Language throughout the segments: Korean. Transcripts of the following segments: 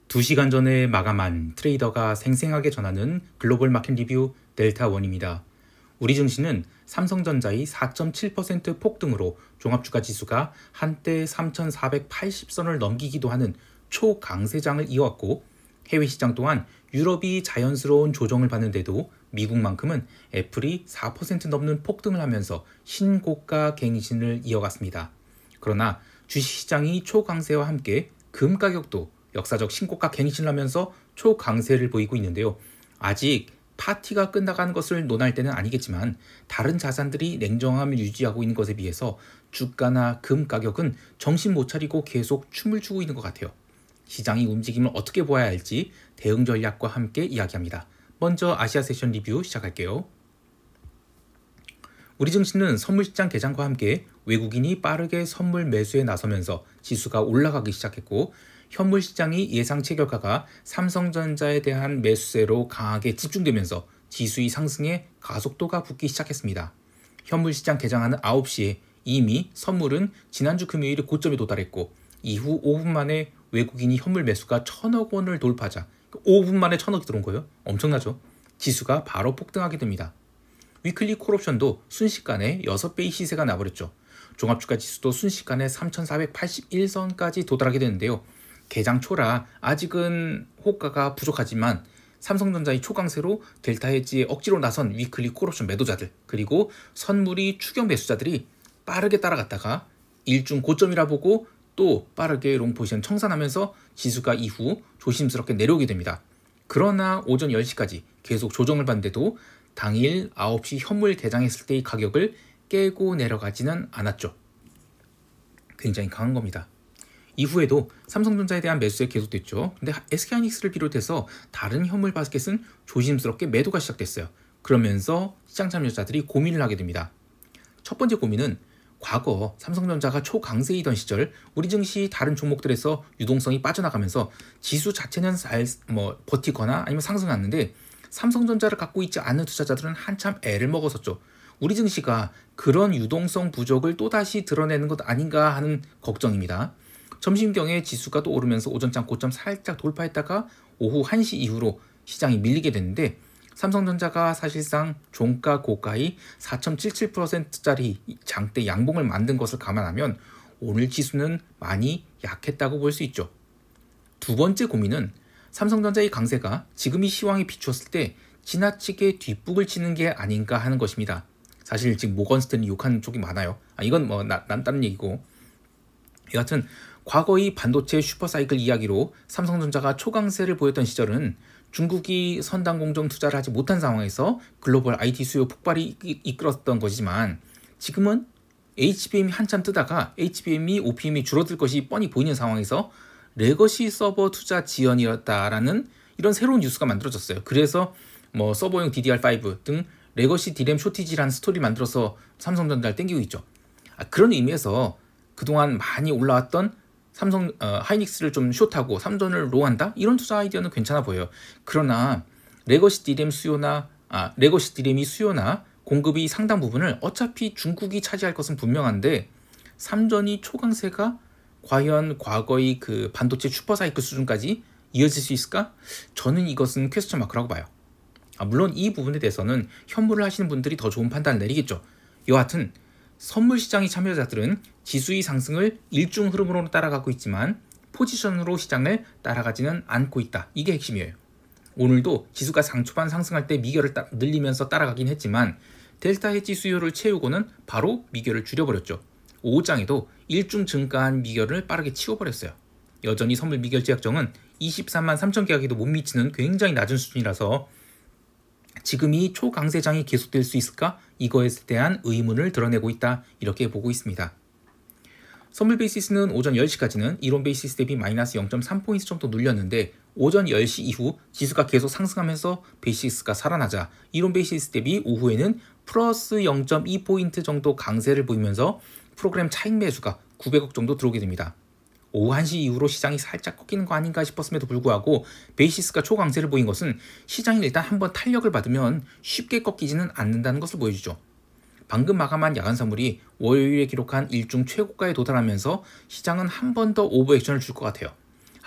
2시간 전에 마감한 트레이더가 생생하게 전하는 글로벌 마켓 리뷰 델타원입니다. 우리 증시는 삼성전자의 4.7% 폭등으로 종합주가 지수가 한때 3,480선을 넘기기도 하는 초강세장을 이어왔고, 해외 시장 또한 유럽이 자연스러운 조정을 받는데도 미국만큼은 애플이 4% 넘는 폭등을 하면서 신고가 갱신을 이어갔습니다. 그러나 주식시장이 초강세와 함께 금 가격도 역사적 신고가 갱신을 하면서 초강세를 보이고 있는데요. 아직 파티가 끝나가는 것을 논할 때는 아니겠지만 다른 자산들이 냉정함을 유지하고 있는 것에 비해서 주가나 금 가격은 정신 못 차리고 계속 춤을 추고 있는 것 같아요. 시장의 움직임을 어떻게 보아야 할지 대응 전략과 함께 이야기합니다. 먼저 아시아 세션 리뷰 시작할게요. 우리 증시는 선물시장 개장과 함께 외국인이 빠르게 선물 매수에 나서면서 지수가 올라가기 시작했고, 현물시장이 예상 체결가가 삼성전자에 대한 매수세로 강하게 집중되면서 지수의 상승에 가속도가 붙기 시작했습니다. 현물시장 개장하는 9시에 이미 선물은 지난주 금요일에 고점에 도달했고, 이후 5분 만에 외국인이 현물 매수가 1,000억 원을 돌파하자 5분 만에 1,000억이 들어온 거예요. 엄청나죠? 지수가 바로 폭등하게 됩니다. 위클리 콜옵션도 순식간에 6배의 시세가 나버렸죠. 종합주가 지수도 순식간에 3,481선까지 도달하게 되는데요. 개장 초라 아직은 호가가 부족하지만 삼성전자의 초강세로 델타 헤지에 억지로 나선 위클리 콜옵션 매도자들, 그리고 선물이 추격 매수자들이 빠르게 따라갔다가 일중 고점이라 보고 또 빠르게 롱포지션 청산하면서 지수가 이후 조심스럽게 내려오게 됩니다. 그러나 오전 10시까지 계속 조정을 받는데도 당일 9시 현물 개장했을 때의 가격을 깨고 내려가지는 않았죠. 굉장히 강한 겁니다. 이후에도 삼성전자에 대한 매수에 계속됐죠. 근데 SK하이닉스를 비롯해서 다른 현물 바스켓은 조심스럽게 매도가 시작됐어요. 그러면서 시장 참여자들이 고민을 하게 됩니다. 첫 번째 고민은 과거 삼성전자가 초강세이던 시절 우리 증시 다른 종목들에서 유동성이 빠져나가면서 지수 자체는 버티거나 아니면 상승하는데 삼성전자를 갖고 있지 않은 투자자들은 한참 애를 먹었었죠. 우리 증시가 그런 유동성 부족을 또다시 드러내는 것 아닌가 하는 걱정입니다. 점심경에 지수가 또 오르면서 오전장 고점 살짝 돌파했다가 오후 1시 이후로 시장이 밀리게 됐는데, 삼성전자가 사실상 종가 고가의 4.77%짜리 장대 양봉을 만든 것을 감안하면 오늘 지수는 많이 약했다고 볼 수 있죠. 두 번째 고민은 삼성전자의 강세가 지금의 시황에 비추었을 때 지나치게 뒷북을 치는 게 아닌가 하는 것입니다. 사실 지금 모건스탠이 욕하는 쪽이 많아요. 이건 난 다른 얘기고, 여하튼 과거의 반도체 슈퍼사이클 이야기로 삼성전자가 초강세를 보였던 시절은 중국이 선당 공정 투자를 하지 못한 상황에서 글로벌 IT 수요 폭발이 이끌었던 것이지만, 지금은 HBM이 한참 뜨다가 HBM이 OPM이 줄어들 것이 뻔히 보이는 상황에서 레거시 서버 투자 지연이었다라는 이런 새로운 뉴스가 만들어졌어요. 그래서 서버용 DDR5 등 레거시 디램 쇼티지라는 스토리를 만들어서 삼성전자를 땡기고 있죠. 그런 의미에서 그동안 많이 올라왔던 삼성 하이닉스를 좀 숏하고 삼전을 롱한다? 이런 투자 아이디어는 괜찮아 보여요. 그러나 레거시 디램이 수요나 공급이 상당 부분을 어차피 중국이 차지할 것은 분명한데, 삼전이 초강세가 과연 과거의 그 반도체 슈퍼사이클 수준까지 이어질 수 있을까? 저는 이것은 퀘스천 마크라고 봐요. 물론 이 부분에 대해서는 현물을 하시는 분들이 더 좋은 판단을 내리겠죠. 여하튼 선물시장의 참여자들은 지수의 상승을 일중 흐름으로 따라가고 있지만 포지션으로 시장을 따라가지는 않고 있다. 이게 핵심이에요. 오늘도 지수가 초반 상승할 때 미결을 늘리면서 따라가긴 했지만 델타 헤지 수요를 채우고는 바로 미결을 줄여버렸죠. 오후장에도 일중 증가한 미결을 빠르게 치워버렸어요. 여전히 선물 미결 제약정은 23만 3천 계약에도 못 미치는 굉장히 낮은 수준이라서 지금이 초강세장이 계속될 수 있을까? 이거에 대한 의문을 드러내고 있다. 이렇게 보고 있습니다. 선물 베이시스는 오전 10시까지는 이론 베이시스 대비 마이너스 0.3포인트 정도 눌렸는데, 오전 10시 이후 지수가 계속 상승하면서 베이시스가 살아나자 이론 베이시스 대비 오후에는 플러스 0.2포인트 정도 강세를 보이면서 프로그램 차익 매수가 900억 정도 들어오게 됩니다. 오후 1시 이후로 시장이 살짝 꺾이는 거 아닌가 싶었음에도 불구하고 베이시스가 초강세를 보인 것은 시장이 일단 한번 탄력을 받으면 쉽게 꺾이지는 않는다는 것을 보여주죠. 방금 마감한 야간 선물이 월요일에 기록한 일중 최고가에 도달하면서 시장은 한 번 더 오버액션을 줄 것 같아요.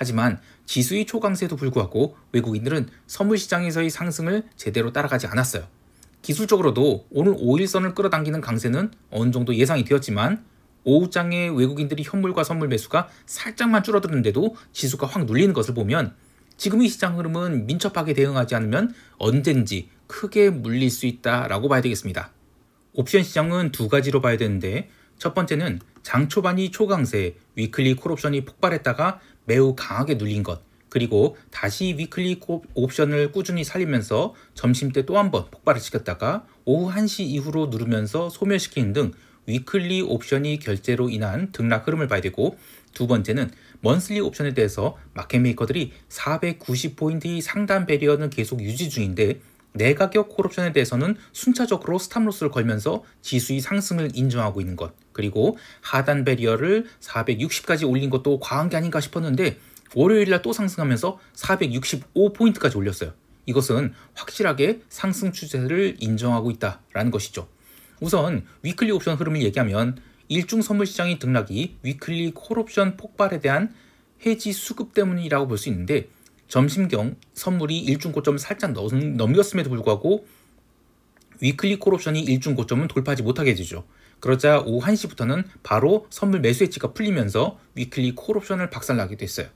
하지만 지수의 초강세에도 불구하고 외국인들은 선물 시장에서의 상승을 제대로 따라가지 않았어요. 기술적으로도 오늘 5일선을 끌어당기는 강세는 어느 정도 예상이 되었지만 오후장에 외국인들이 현물과 선물 매수가 살짝만 줄어드는데도 지수가 확 눌리는 것을 보면 지금 이 시장 흐름은 민첩하게 대응하지 않으면 언젠지 크게 물릴 수 있다라고 봐야 되겠습니다. 옵션 시장은 두 가지로 봐야 되는데 첫 번째는 장 초반이 초강세, 위클리 콜옵션이 폭발했다가 매우 강하게 눌린 것, 그리고 다시 위클리 옵션을 꾸준히 살리면서 점심때 또 한 번 폭발을 시켰다가 오후 1시 이후로 누르면서 소멸시키는 등 위클리 옵션이 결제로 인한 등락 흐름을 봐야 되고, 두 번째는 먼슬리 옵션에 대해서 마켓메이커들이 490포인트의 상단 배리어는 계속 유지 중인데 내가격 콜옵션에 대해서는 순차적으로 스탑로스를 걸면서 지수의 상승을 인정하고 있는 것, 그리고 하단 배리어를 460까지 올린 것도 과한 게 아닌가 싶었는데 월요일날 또 상승하면서 465포인트까지 올렸어요. 이것은 확실하게 상승 추세를 인정하고 있다라는 것이죠. 우선 위클리 옵션 흐름을 얘기하면 일중 선물 시장의 등락이 위클리 콜옵션 폭발에 대한 해지 수급 때문이라고 볼 수 있는데 점심경 선물이 일중 고점을 살짝 넘겼음에도 불구하고 위클리 콜옵션이 일중 고점은 돌파하지 못하게 되죠. 그러자 오후 1시부터는 바로 선물 매수 해지가 풀리면서 위클리 콜옵션을 박살나게 됐어요.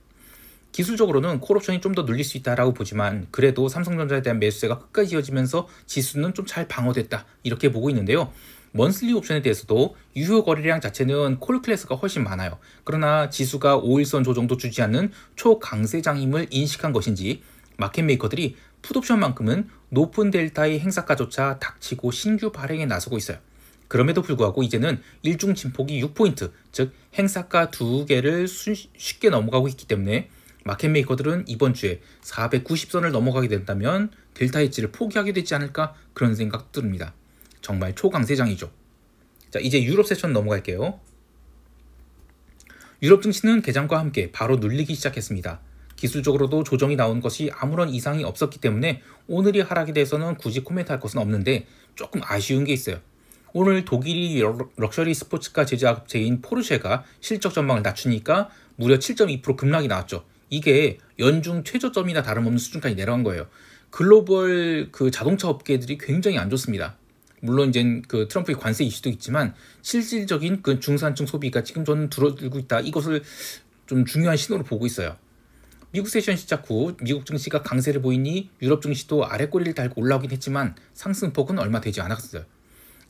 기술적으로는 콜옵션이 좀 더 눌릴 수 있다라고 보지만 그래도 삼성전자에 대한 매수세가 끝까지 이어지면서 지수는 좀 잘 방어됐다 이렇게 보고 있는데요. 먼슬리 옵션에 대해서도 유효 거래량 자체는 콜 클래스가 훨씬 많아요. 그러나 지수가 5일선 조정도 주지 않는 초강세장임을 인식한 것인지 마켓메이커들이 풋옵션만큼은 높은 델타의 행사가조차 닥치고 신규 발행에 나서고 있어요. 그럼에도 불구하고 이제는 일중 진폭이 6포인트, 즉 행사가 2개를 쉽게 넘어가고 있기 때문에 마켓메이커들은 이번 주에 490선을 넘어가게 된다면 델타 엣지를 포기하게 되지 않을까 그런 생각도 듭니다. 정말 초강세장이죠. 자, 이제 유럽 세션 넘어갈게요. 유럽 증시는 개장과 함께 바로 눌리기 시작했습니다. 기술적으로도 조정이 나온 것이 아무런 이상이 없었기 때문에 오늘의 하락에 대해서는 굳이 코멘트할 것은 없는데 조금 아쉬운 게 있어요. 오늘 독일이 럭셔리 스포츠카 제조업체인 포르쉐가 실적 전망을 낮추니까 무려 7.2% 급락이 나왔죠. 이게 연중 최저점이나 다름없는 수준까지 내려간 거예요. 글로벌 자동차 업계들이 굉장히 안 좋습니다. 물론 이제 트럼프의 관세 이슈도 있지만 실질적인 중산층 소비가 지금 저는 줄어들고 있다. 이것을 좀 중요한 신호로 보고 있어요. 미국 세션 시작 후 미국 증시가 강세를 보이니 유럽 증시도 아래꼬리를 달고 올라오긴 했지만 상승폭은 얼마 되지 않았어요.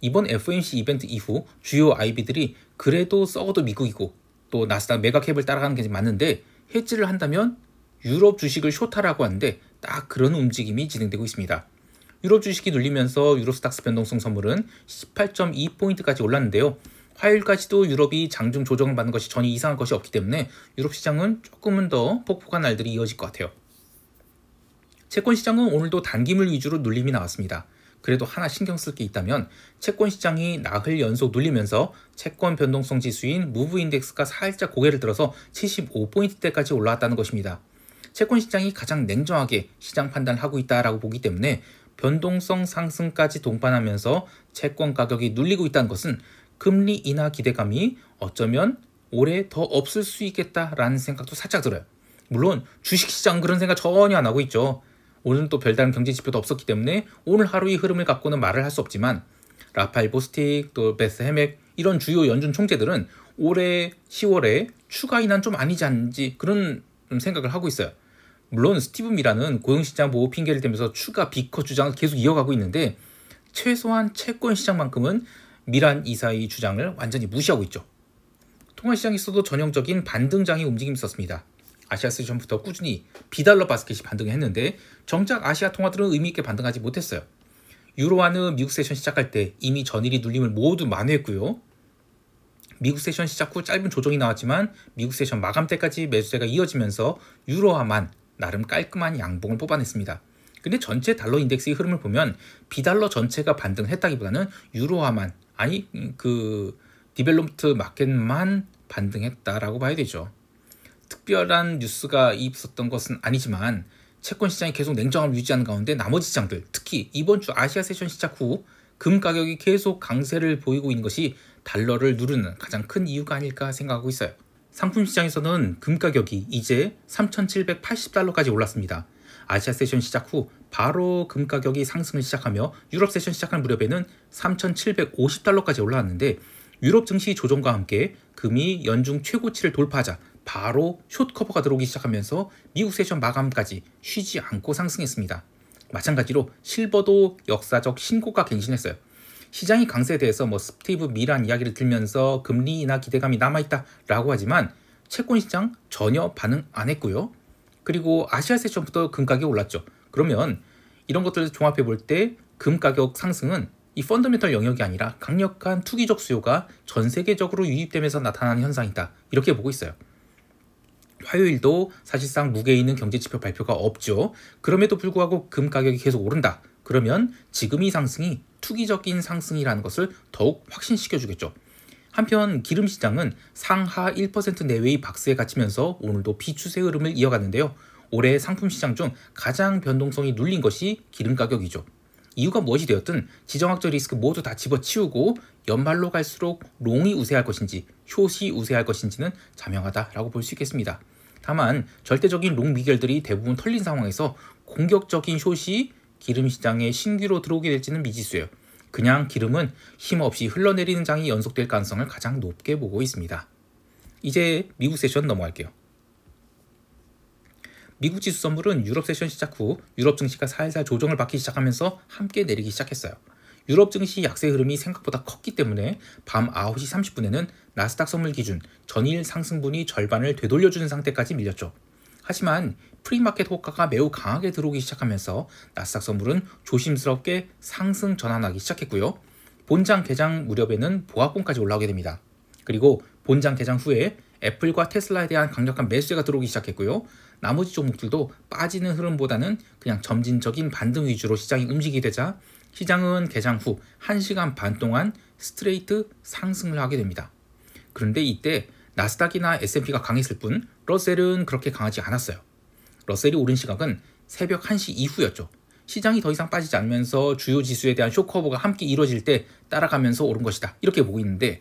이번 FOMC 이벤트 이후 주요 IB들이 그래도 썩어도 미국이고 또 나스닥 메가캡을 따라가는 게 맞는데 해지를 한다면 유럽 주식을 숏하라고 하는데 딱 그런 움직임이 진행되고 있습니다. 유럽 주식이 눌리면서 유로스탁스 변동성 선물은 18.2포인트까지 올랐는데요. 화요일까지도 유럽이 장중 조정을 받는 것이 전혀 이상한 것이 없기 때문에 유럽 시장은 조금은 더 폭폭한 날들이 이어질 것 같아요. 채권 시장은 오늘도 단기물 위주로 눌림이 나왔습니다. 그래도 하나 신경 쓸 게 있다면 채권 시장이 나흘 연속 눌리면서 채권 변동성 지수인 무브 인덱스가 살짝 고개를 들어서 75포인트대까지 올라왔다는 것입니다. 채권 시장이 가장 냉정하게 시장 판단을 하고 있다라고 보기 때문에 변동성 상승까지 동반하면서 채권 가격이 눌리고 있다는 것은 금리 인하 기대감이 어쩌면 올해 더 없을 수 있겠다라는 생각도 살짝 들어요. 물론 주식시장 그런 생각 전혀 안 하고 있죠. 오늘은 또 별다른 경제 지표도 없었기 때문에 오늘 하루의 흐름을 갖고는 말을 할 수 없지만 라파엘 보스틱, 또 베스 헤맥 이런 주요 연준 총재들은 올해 10월에 추가 인하는 좀 아니지 않는지 그런 생각을 하고 있어요. 물론 스티브 미라는 고용시장 보호 핑계를 대면서 추가 비컷 주장을 계속 이어가고 있는데 최소한 채권 시장만큼은 미란 이사의 주장을 완전히 무시하고 있죠. 통화시장에서도 전형적인 반등장의 움직임이 있었습니다. 아시아 세션부터 꾸준히 비달러 바스켓이 반등을 했는데 정작 아시아 통화들은 의미있게 반등하지 못했어요. 유로화는 미국 세션 시작할 때 이미 전일이 눌림을 모두 만회했고요. 미국 세션 시작 후 짧은 조정이 나왔지만 미국 세션 마감 때까지 매수세가 이어지면서 유로화만 나름 깔끔한 양봉을 뽑아냈습니다. 근데 전체 달러 인덱스의 흐름을 보면 비달러 전체가 반등했다기보다는 유로화만 디벨롭트 마켓만 반등했다라고 봐야 되죠. 특별한 뉴스가 있었던 것은 아니지만 채권 시장이 계속 냉정함을 유지하는 가운데 나머지 시장들, 특히 이번 주 아시아 세션 시작 후 금 가격이 계속 강세를 보이고 있는 것이 달러를 누르는 가장 큰 이유가 아닐까 생각하고 있어요. 상품 시장에서는 금 가격이 이제 3,780달러까지 올랐습니다. 아시아 세션 시작 후 바로 금 가격이 상승을 시작하며 유럽 세션 시작한 무렵에는 3,750달러까지 올라왔는데 유럽 증시 조정과 함께 금이 연중 최고치를 돌파하자 바로 숏 커버가 들어오기 시작하면서 미국 세션 마감까지 쉬지 않고 상승했습니다. 마찬가지로 실버도 역사적 신고가 갱신했어요. 시장이 강세에 대해서 스티브 미란 이야기를 들면서 금리 인하 기대감이 남아있다라고 하지만 채권 시장 전혀 반응 안 했고요. 그리고 아시아 세션부터 금 가격이 올랐죠. 그러면 이런 것들을 종합해 볼 때 금 가격 상승은 이 펀더멘털 영역이 아니라 강력한 투기적 수요가 전 세계적으로 유입되면서 나타나는 현상이다. 이렇게 보고 있어요. 화요일도 사실상 무게 있는 경제지표 발표가 없죠. 그럼에도 불구하고 금 가격이 계속 오른다. 그러면 지금 이 상승이 투기적인 상승이라는 것을 더욱 확신시켜주겠죠. 한편 기름 시장은 상하 1% 내외의 박스에 갇히면서 오늘도 비추세 흐름을 이어갔는데요. 올해 상품 시장 중 가장 변동성이 눌린 것이 기름 가격이죠. 이유가 무엇이 되었든 지정학적 리스크 모두 다 집어치우고 연말로 갈수록 롱이 우세할 것인지 숏이 우세할 것인지는 자명하다라고 볼 수 있겠습니다. 다만 절대적인 롱 미결들이 대부분 털린 상황에서 공격적인 숏이 기름 시장에 신규로 들어오게 될지는 미지수예요. 그냥 기름은 힘없이 흘러내리는 장이 연속될 가능성을 가장 높게 보고 있습니다. 이제 미국 세션 넘어갈게요. 미국 지수 선물은 유럽 세션 시작 후 유럽 증시가 살살 조정을 받기 시작하면서 함께 내리기 시작했어요. 유럽 증시 약세 흐름이 생각보다 컸기 때문에 밤 9시 30분에는 나스닥 선물 기준 전일 상승분이 절반을 되돌려주는 상태까지 밀렸죠. 하지만 프리마켓 호가가 매우 강하게 들어오기 시작하면서 나스닥 선물은 조심스럽게 상승 전환하기 시작했고요. 본장 개장 무렵에는 보합권까지 올라오게 됩니다. 그리고 본장 개장 후에 애플과 테슬라에 대한 강력한 매수세가 들어오기 시작했고요. 나머지 종목들도 빠지는 흐름보다는 그냥 점진적인 반등 위주로 시장이 움직이게 되자 시장은 개장 후 1시간 반 동안 스트레이트 상승을 하게 됩니다. 그런데 이때 나스닥이나 S&P가 강했을 뿐 러셀은 그렇게 강하지 않았어요. 러셀이 오른 시각은 새벽 1시 이후였죠. 시장이 더 이상 빠지지 않으면서 주요 지수에 대한 쇼커버가 함께 이루어질 때 따라가면서 오른 것이다. 이렇게 보고 있는데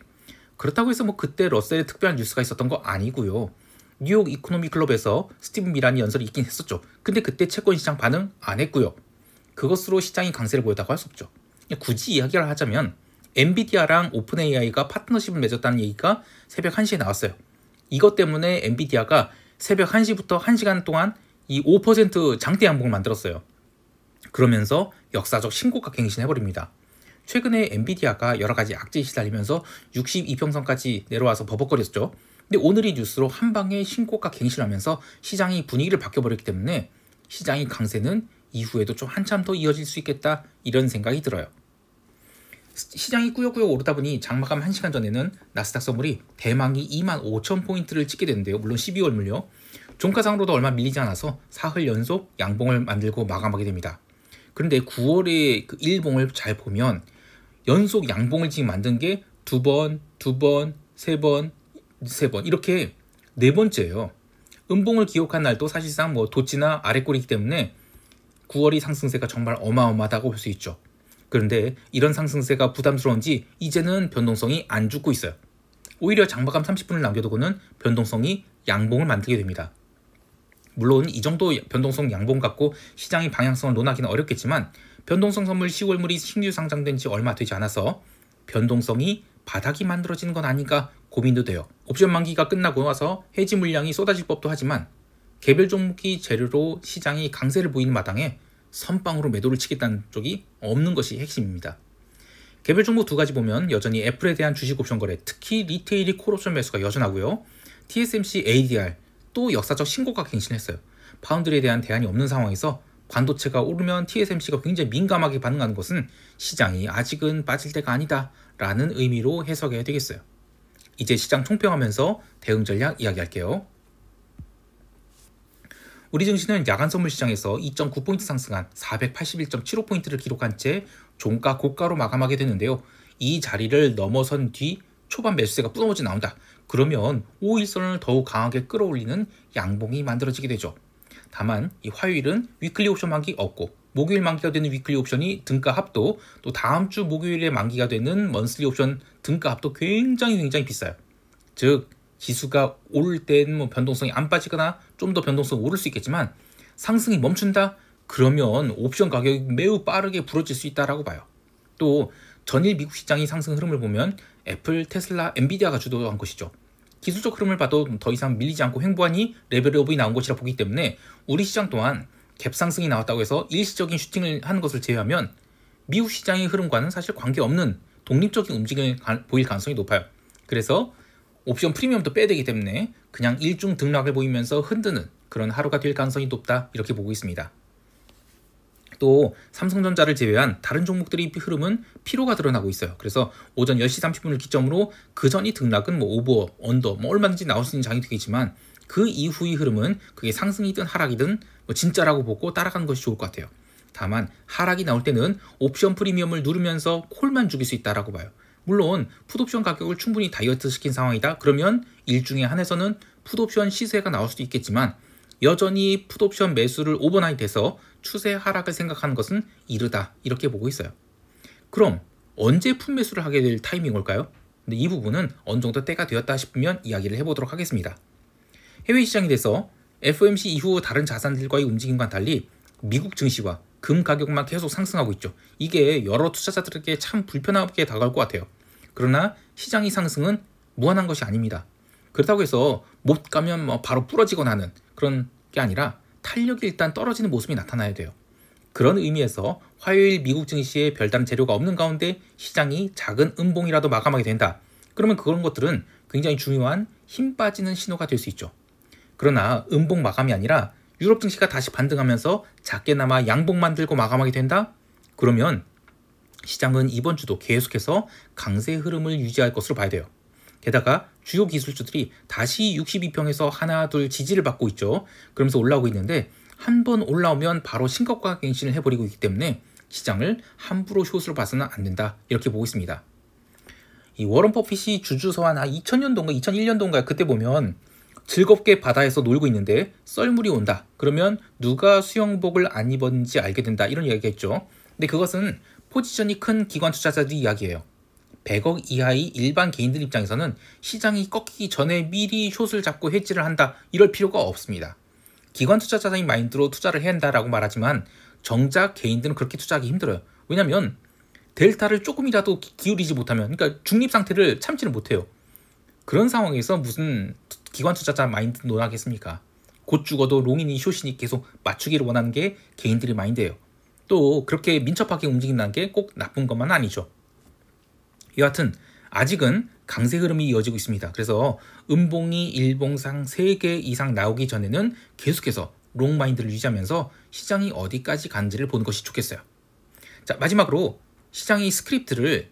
그렇다고 해서 그때 러셀에 특별한 뉴스가 있었던 거 아니고요. 뉴욕 이코노미 클럽에서 스티브 미란이 연설이 있긴 했었죠. 근데 그때 채권 시장 반응 안 했고요. 그것으로 시장이 강세를 보였다고 할 수 없죠. 굳이 이야기를 하자면 엔비디아랑 오픈 AI가 파트너십을 맺었다는 얘기가 새벽 1시에 나왔어요. 이것 때문에 엔비디아가 새벽 1시부터 1시간 동안 이 5% 장대 양봉을 만들었어요. 그러면서 역사적 신고가 갱신해버립니다. 최근에 엔비디아가 여러 가지 악재에 시달리면서 62평선까지 내려와서 버벅거렸죠. 근데 오늘이 뉴스로 한 방에 신고가 갱신하면서 시장이 분위기를 바뀌어버렸기 때문에 시장의 강세는 이후에도 좀 한참 더 이어질 수 있겠다 이런 생각이 들어요. 시장이 꾸역꾸역 오르다 보니 장마감 1시간 전에는 나스닥 선물이 대망이 25,000포인트를 찍게 되는데요. 물론 12월물요. 종가상으로도 얼마 밀리지 않아서 사흘 연속 양봉을 만들고 마감하게 됩니다. 그런데 9월에 그 일봉을 잘 보면 연속 양봉을 지금 만든 게 2번, 2번, 3번, 3번 이렇게 4번째예요. 음봉을 기록한 날도 사실상 도치나 아래꼴이기 때문에 9월이 상승세가 정말 어마어마하다고 볼 수 있죠. 그런데 이런 상승세가 부담스러운지 이제는 변동성이 안 죽고 있어요. 오히려 장마감 30분을 남겨두고는 변동성이 양봉을 만들게 됩니다. 물론 이 정도 변동성 양봉 갖고 시장의 방향성을 논하기는 어렵겠지만 변동성 선물 10월물이 신규 상장된 지 얼마 되지 않아서 변동성이 바닥이 만들어지는 건 아닌가 고민도 돼요. 옵션 만기가 끝나고 와서 해지 물량이 쏟아질 법도 하지만 개별 종목이 재료로 시장이 강세를 보이는 마당에 선빵으로 매도를 치겠다는 쪽이 없는 것이 핵심입니다. 개별 종목 두 가지 보면 여전히 애플에 대한 주식 옵션 거래, 특히 리테일이 콜옵션 매수가 여전하고요. TSMC ADR 또 역사적 신고가 갱신했어요. 파운드리에 대한 대안이 없는 상황에서 반도체가 오르면 TSMC가 굉장히 민감하게 반응하는 것은 시장이 아직은 빠질 때가 아니다 라는 의미로 해석해야 되겠어요. 이제 시장 총평하면서 대응 전략 이야기할게요. 우리 증시는 야간 선물 시장에서 2.9포인트 상승한 481.75포인트를 기록한 채 종가 고가로 마감하게 되는데요. 이 자리를 넘어선 뒤 초반 매수세가 끊어오지 나온다. 그러면 5일선을 더욱 강하게 끌어올리는 양봉이 만들어지게 되죠. 다만 이 화요일은 위클리 옵션 만기 없고 목요일 만기가 되는 위클리 옵션이 등가 합도 또 다음 주 목요일에 만기가 되는 먼슬리 옵션 등가 합도 굉장히 비싸요. 즉 지수가 오를 때는 뭐 변동성이 안 빠지거나 좀 더 변동성이 오를 수 있겠지만 상승이 멈춘다? 그러면 옵션 가격이 매우 빠르게 부러질 수 있다라고 봐요. 또 전일 미국 시장의 상승 흐름을 보면 애플, 테슬라, 엔비디아가 주도한 것이죠. 기술적 흐름을 봐도 더 이상 밀리지 않고 횡보하니 레벨업이 나온 것이라 보기 때문에 우리 시장 또한 갭 상승이 나왔다고 해서 일시적인 슈팅을 하는 것을 제외하면 미국 시장의 흐름과는 사실 관계없는 독립적인 움직임을 보일 가능성이 높아요. 그래서 옵션 프리미엄도 빼야 되기 때문에 그냥 일중 등락을 보이면서 흔드는 그런 하루가 될 가능성이 높다, 이렇게 보고 있습니다. 또 삼성전자를 제외한 다른 종목들의 흐름은 피로가 드러나고 있어요. 그래서 오전 10시 30분을 기점으로 그 전이 등락은 뭐 오버, 언더 뭐 얼마든지 나올 수 있는 장이 되겠지만 그 이후의 흐름은 그게 상승이든 하락이든 뭐 진짜라고 보고 따라가는 것이 좋을 것 같아요. 다만 하락이 나올 때는 옵션 프리미엄을 누르면서 콜만 죽일 수 있다라고 봐요. 물론 풋옵션 가격을 충분히 다이어트 시킨 상황이다. 그러면 일중에 한해서는 풋옵션 시세가 나올 수도 있겠지만 여전히 풋옵션 매수를 오버나잇해서 추세 하락을 생각하는 것은 이르다, 이렇게 보고 있어요. 그럼 언제 풋 매수를 하게 될 타이밍 올까요? 근데 이 부분은 어느 정도 때가 되었다 싶으면 이야기를 해보도록 하겠습니다. 해외 시장이 돼서 FOMC 이후 다른 자산들과의 움직임과 달리 미국 증시와 금 가격만 계속 상승하고 있죠. 이게 여러 투자자들에게 참 불편하게 다가올 것 같아요. 그러나 시장의 상승은 무한한 것이 아닙니다. 그렇다고 해서 못 가면 뭐 바로 부러지거나 하는 그런 게 아니라 탄력이 일단 떨어지는 모습이 나타나야 돼요. 그런 의미에서 화요일 미국 증시에 별다른 재료가 없는 가운데 시장이 작은 음봉이라도 마감하게 된다. 그러면 그런 것들은 굉장히 중요한 힘 빠지는 신호가 될 수 있죠. 그러나 음봉 마감이 아니라 유럽 증시가 다시 반등하면서 작게나마 양봉 만들고 마감하게 된다? 그러면 시장은 이번 주도 계속해서 강세 흐름을 유지할 것으로 봐야 돼요. 게다가 주요 기술주들이 다시 62평에서 하나 둘 지지를 받고 있죠. 그러면서 올라오고 있는데 한 번 올라오면 바로 신고가 갱신을 해버리고 있기 때문에 시장을 함부로 숏으로 봐서는 안 된다, 이렇게 보고 있습니다. 이 워런 버핏이 주주서한 2000년도인가 2001년도인가 그때 보면 즐겁게 바다에서 놀고 있는데 썰물이 온다. 그러면 누가 수영복을 안 입었는지 알게 된다, 이런 이야기가 있죠. 근데 그것은 포지션이 큰 기관 투자자들 이야기예요. 100억 이하의 일반 개인들 입장에서는 시장이 꺾이기 전에 미리 숏을 잡고 헤지를 한다, 이럴 필요가 없습니다. 기관 투자자의 마인드로 투자를 해야 한다라고 말하지만 정작 개인들은 그렇게 투자하기 힘들어요. 왜냐하면 델타를 조금이라도 기울이지 못하면, 그러니까 중립 상태를 참지를 못해요. 그런 상황에서 무슨 기관 투자자 마인드 논하겠습니까? 곧 죽어도 롱이니 숏이니 계속 맞추기를 원하는 게 개인들의 마인드예요. 또 그렇게 민첩하게 움직인다는 게 꼭 나쁜 것만 아니죠. 여하튼 아직은 강세 흐름이 이어지고 있습니다. 그래서 음봉이 일봉상 3개 이상 나오기 전에는 계속해서 롱 마인드를 유지하면서 시장이 어디까지 가는지를 보는 것이 좋겠어요. 자, 마지막으로 시장의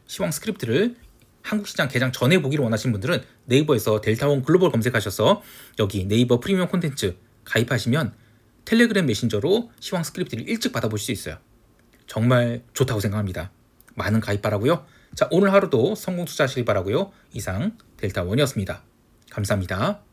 시황 스크립트를 한국 시장 개장 전에 보기를 원하시는 분들은 네이버에서 델타원 글로벌 검색하셔서 여기 네이버 프리미엄 콘텐츠 가입하시면 텔레그램 메신저로 시황 스크립트를 일찍 받아보실 수 있어요. 정말 좋다고 생각합니다. 많은 가입 바라고요. 자, 오늘 하루도 성공 투자하시길 바라고요. 이상 델타원이었습니다. 감사합니다.